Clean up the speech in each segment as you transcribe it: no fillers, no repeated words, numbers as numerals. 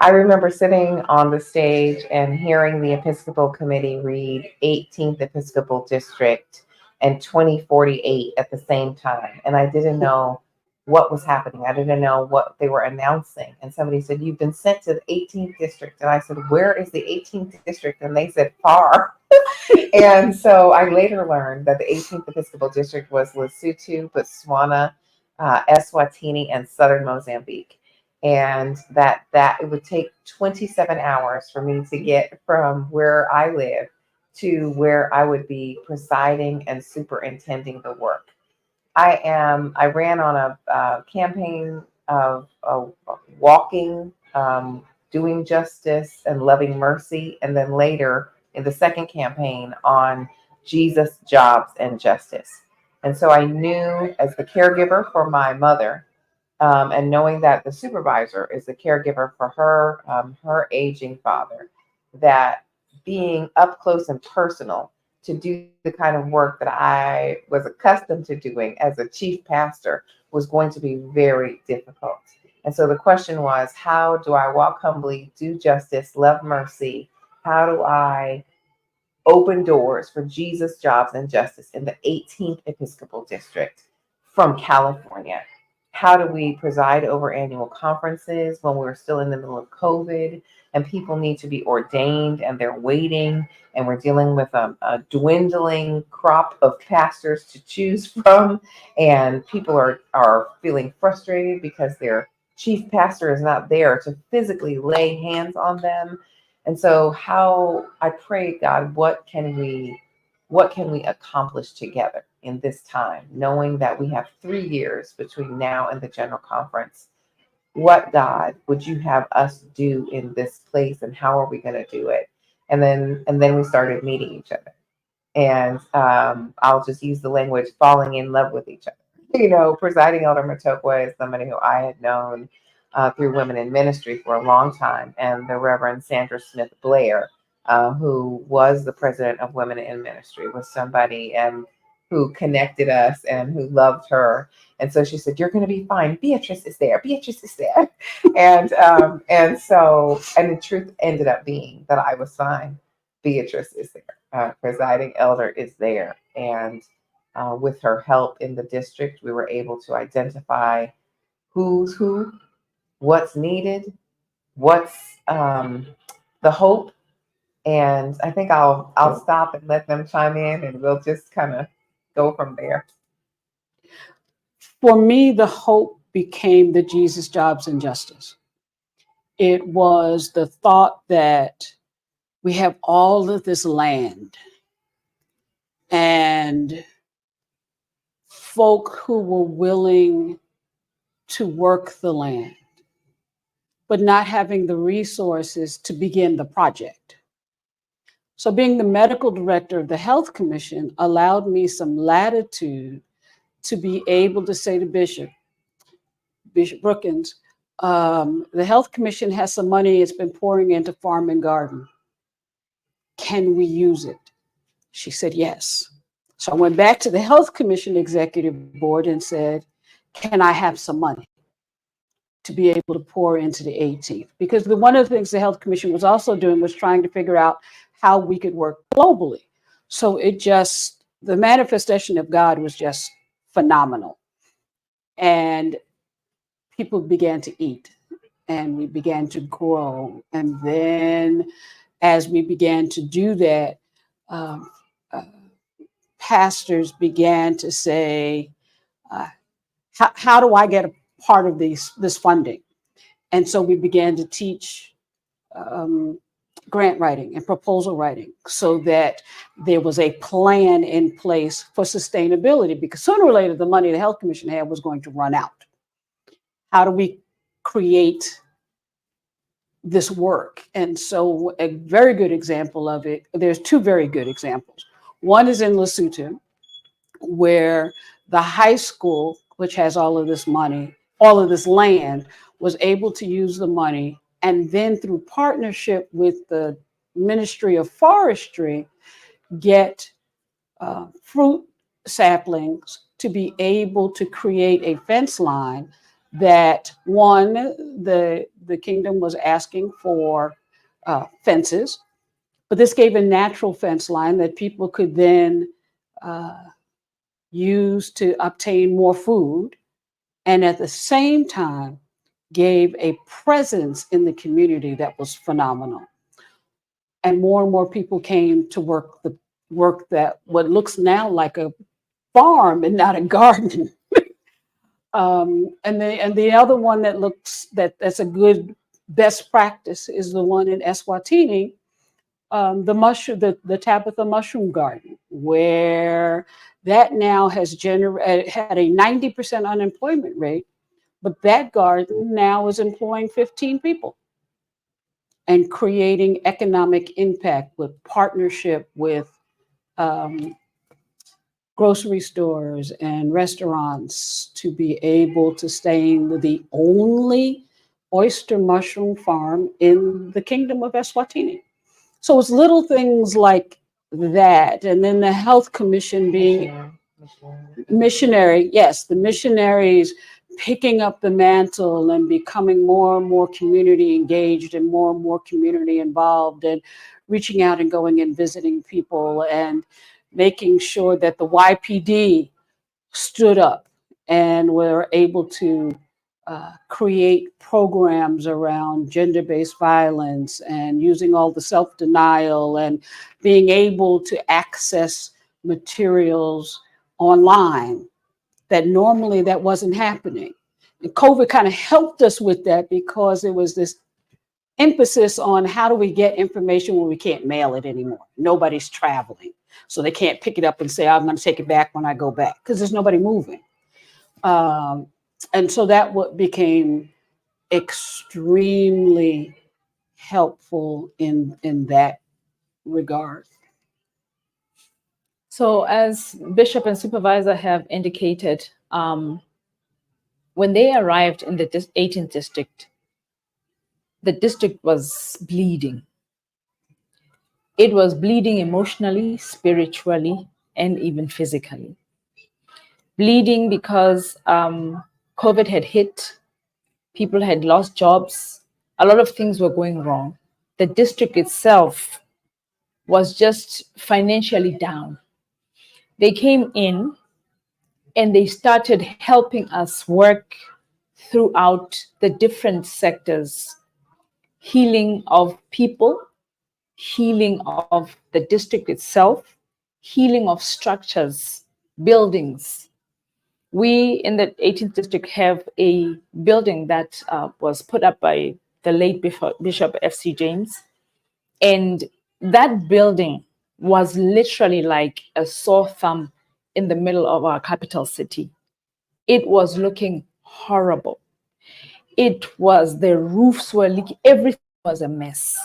I remember sitting on the stage and hearing the Episcopal Committee read 18th Episcopal District and 2048 at the same time. And I didn't know what was happening. I didn't know what they were announcing. And somebody said, "You've been sent to the 18th district." And I said, "Where is the 18th district?" And they said, "Far." And so I later learned that the 18th Episcopal District was Lesotho, Botswana, Eswatini, and southern Mozambique. And that it would take 27 hours for me to get from where I live to where I would be presiding and superintending the work. I ran on a campaign of walking, doing justice and loving mercy, and then later in the second campaign on Jesus, jobs, and justice. And so I knew, as the caregiver for my mother, and knowing that the supervisor is the caregiver for her aging father, that being up close and personal to do the kind of work that I was accustomed to doing as a chief pastor was going to be very difficult. And so the question was, how do I walk humbly, do justice, love mercy? How do I open doors for Jesus, jobs, and justice in the 18th Episcopal District from California? How do we preside over annual conferences when we're still in the middle of COVID and people need to be ordained and they're waiting, and we're dealing with a dwindling crop of pastors to choose from, and people are feeling frustrated because their chief pastor is not there to physically lay hands on them. And so how I pray, God, what can we accomplish together in this time, knowing that we have 3 years between now and the General Conference? What, God, would you have us do in this place, and how are we going to do it? And then we started meeting each other. And I'll just use the language, falling in love with each other. Presiding Elder Motokoa is somebody who I had known through women in ministry for a long time, and the Reverend Sandra Smith Blair, who was the president of Women in Ministry, was somebody who connected us and who loved her. And so she said, "You're going to be fine. Beatrice is there. Beatrice is there." And the truth ended up being that I was fine. Beatrice is there. Presiding elder is there. And with her help in the district, we were able to identify who's who, what's needed, what's the hope. And I think I'll stop and let them chime in, and we'll just kind of go from there. For me, the hope became the Jesus, jobs, and justice. It was the thought that we have all of this land and folk who were willing to work the land, but not having the resources to begin the project. So being the medical director of the Health Commission allowed me some latitude to be able to say to Bishop Brookins, the Health Commission has some money it's been pouring into farm and garden. Can we use it? She said, yes. So I went back to the Health Commission Executive Board and said, can I have some money to be able to pour into the 18th? Because one of the things the Health Commission was also doing was trying to figure out how we could work globally. So the manifestation of God was just phenomenal. And people began to eat, and we began to grow. And then as we began to do that, pastors began to say, how do I get a part of this funding? And so we began to teach grant writing and proposal writing so that there was a plan in place for sustainability, because sooner or later, the money the Health Commission had was going to run out. How do we create this work? And so a very good example of it, there's two very good examples. One is in Lesotho, where the high school, which has all of this money, all of this land, was able to use the money, and then through partnership with the Ministry of Forestry, get fruit saplings to be able to create a fence line that one, the kingdom was asking for fences, but this gave a natural fence line that people could then use to obtain more food, and at the same time gave a presence in the community that was phenomenal. And more people came to work that what looks now like a farm and not a garden. And the other one that that's a good best practice is the one in Eswatini, the Tabitha Mushroom Garden, where that now has had a 90% unemployment rate, but that garden now is employing 15 people and creating economic impact with partnership with grocery stores and restaurants to be able to stay the only oyster mushroom farm in the kingdom of Eswatini. So it's little things like that. And then the health commission being missionary, yes, the missionaries picking up the mantle and becoming more and more community engaged and more community involved, and reaching out and going and visiting people and making sure that the YPD stood up and were able to create programs around gender-based violence and using all the self-denial and being able to access materials online that normally that wasn't happening. And COVID kind of helped us with that because it was this emphasis on how do we get information when we can't mail it anymore. Nobody's traveling, so they can't pick it up and say, I'm going to take it back when I go back, because there's nobody moving. And so that became extremely helpful in that regard. So as Bishop and Supervisor have indicated, when they arrived in the 18th district, the district was bleeding. It was bleeding emotionally, spiritually, and even physically. Bleeding because COVID had hit, people had lost jobs, a lot of things were going wrong. The district itself was just financially down. They came in and they started helping us work throughout the different sectors, healing of people, healing of the district itself, healing of structures, buildings. We in the 18th district have a building that was put up by the late Bishop F.C. James. And that building was literally like a sore thumb in the middle of our capital city. It was looking horrible. The roofs were leaking, everything was a mess.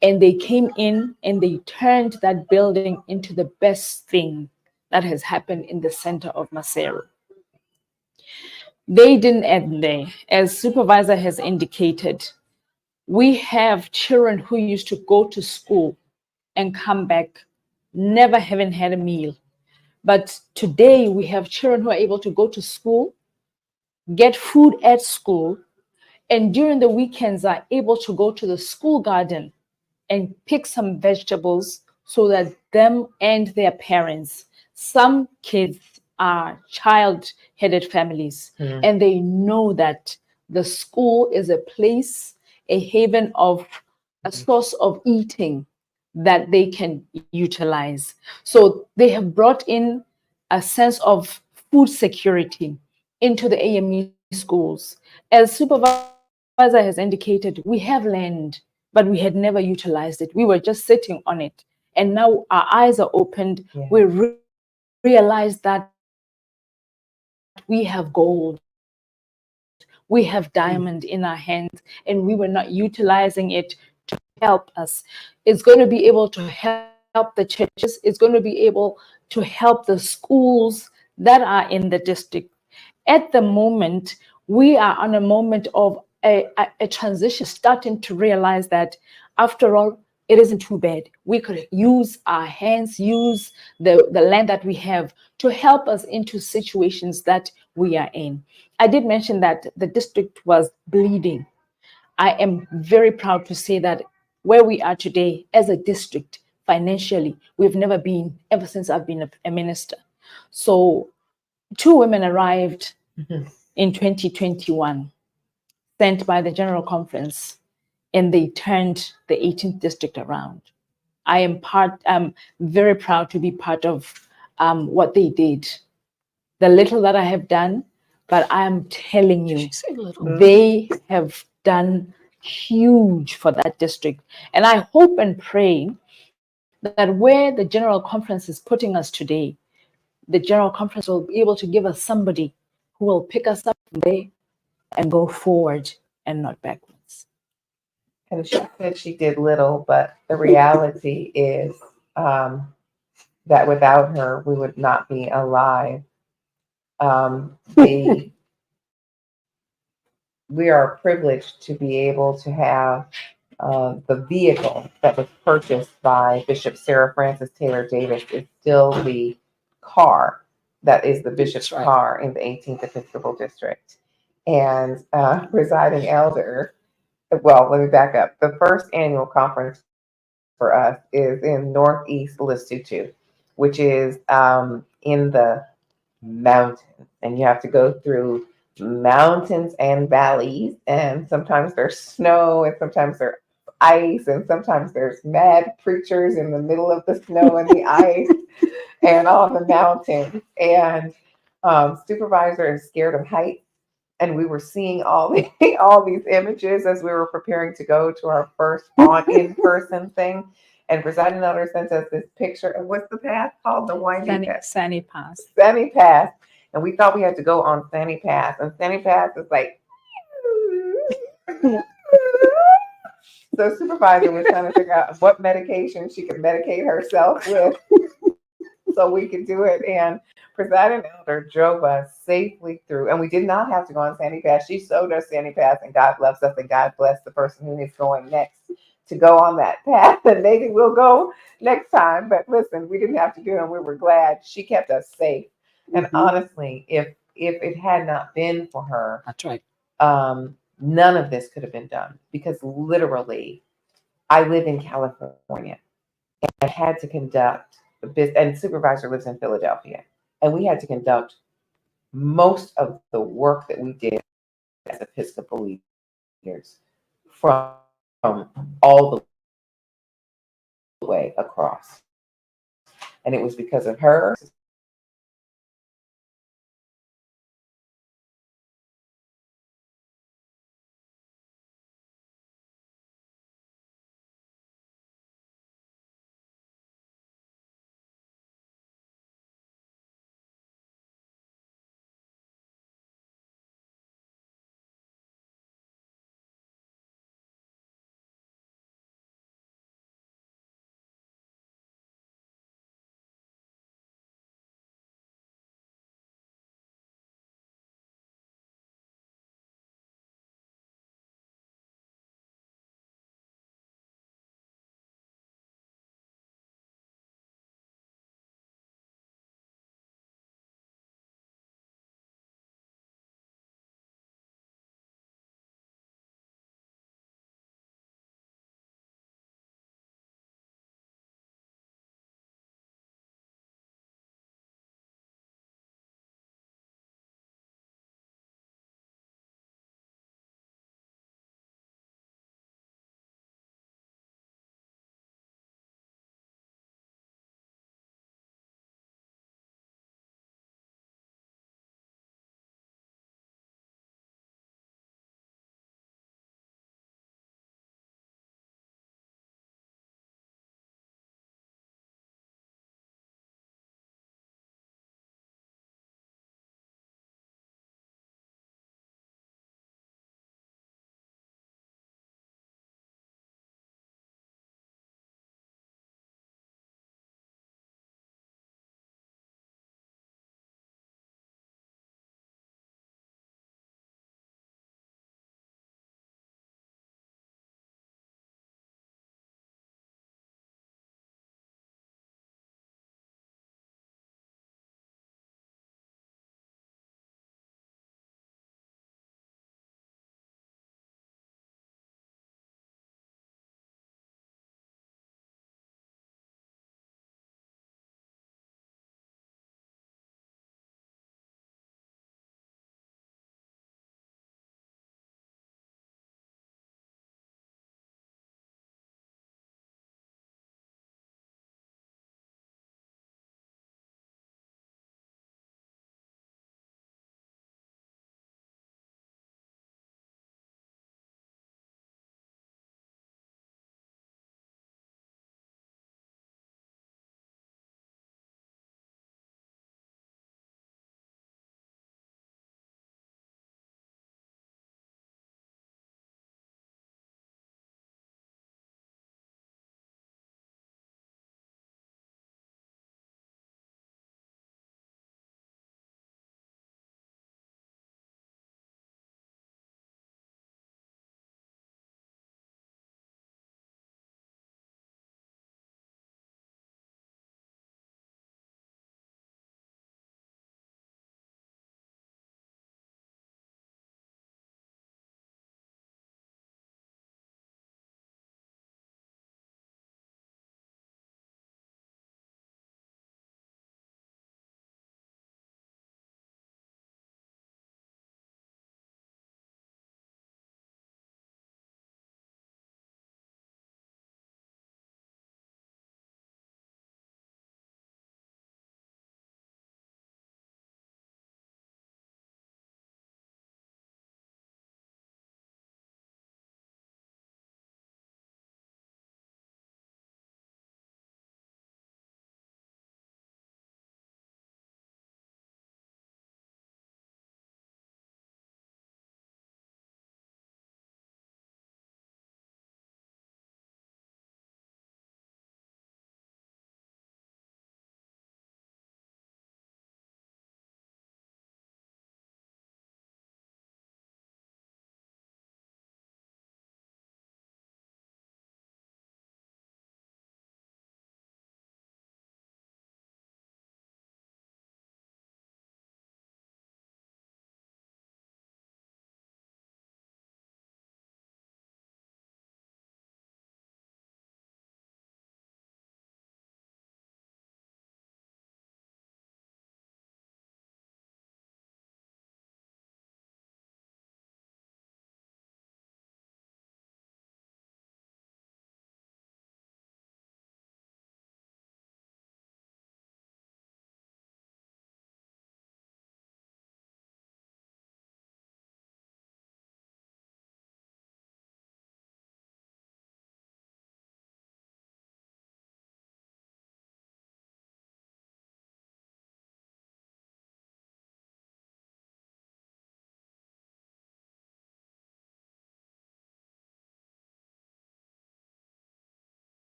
And they came in and they turned that building into the best thing that has happened in the center of Maseru. They didn't end there. As Supervisor has indicated, we have children who used to go to school and come back never having had a meal. But today we have children who are able to go to school, get food at school, and during the weekends are able to go to the school garden and pick some vegetables so that them and their parents, some kids are child-headed families, and they know that the school is a place, a haven of a source of eating that they can utilize. So they have brought in a sense of food security into the AME schools. As Supervisor has indicated, we have land, but we had never utilized it. We were just sitting on it. And now our eyes are opened. Yeah. We realize that we have gold. We have diamond in our hands, and we were not utilizing it to help us. It's going to be able to help the churches. It's going to be able to help the schools that are in the district. At the moment, we are on a moment of a transition, starting to realize that, after all, it isn't too bad. We could use our hands, use the land that we have to help us into situations that we are in. I did mention that the district was bleeding. I am very proud to say that where we are today as a district financially, we've never been ever since I've been a minister. So 2 women arrived in 2021, sent by the General Conference, and they turned the 18th district around. I'm very proud to be part of what they did. The little that I have done, but I'm telling you, She said little. they have done huge for that district. And I hope and pray that where the General Conference is putting us today, the General Conference will be able to give us somebody who will pick us up from there and go forward and not backwards. And she said she did little, but the reality is that without her, we would not be alive. We are privileged to be able to have the vehicle that was purchased by Bishop Sarah Frances Taylor Davis is still the car that is the bishop's That's right. car in the 18th Episcopal District. And presiding elder, well, let me back up. The first annual conference for us is in Northeast Lesotho, which is in the mountains, and you have to go through mountains and valleys, and sometimes there's snow, and sometimes there's ice, and sometimes there's mad preachers in the middle of the snow and the ice and on the mountain. And supervisor is scared of heights, and we were seeing all these images as we were preparing to go to our first in-person thing. And presiding elder sent us this picture of what's the path called? The winding path. Sunny Pass. Sunny Path. And we thought we had to go on Sunny Path. And Sunny Path is like, so supervisor was trying to figure out what medication she could medicate herself with so we could do it. And presiding elder drove us safely through. And we did not have to go on Sunny Path. She showed us Sunny Path, and God loves us, and God bless the person who is going next to go on that path, and maybe we'll go next time. But listen, we didn't have to do it, and we were glad. She kept us safe. And honestly, if it had not been for her, That's right. None of this could have been done, because literally, I live in California, and I had to conduct the business, and supervisor lives in Philadelphia, and we had to conduct most of the work that we did as Episcopal leaders from all the way across. And it was because of her,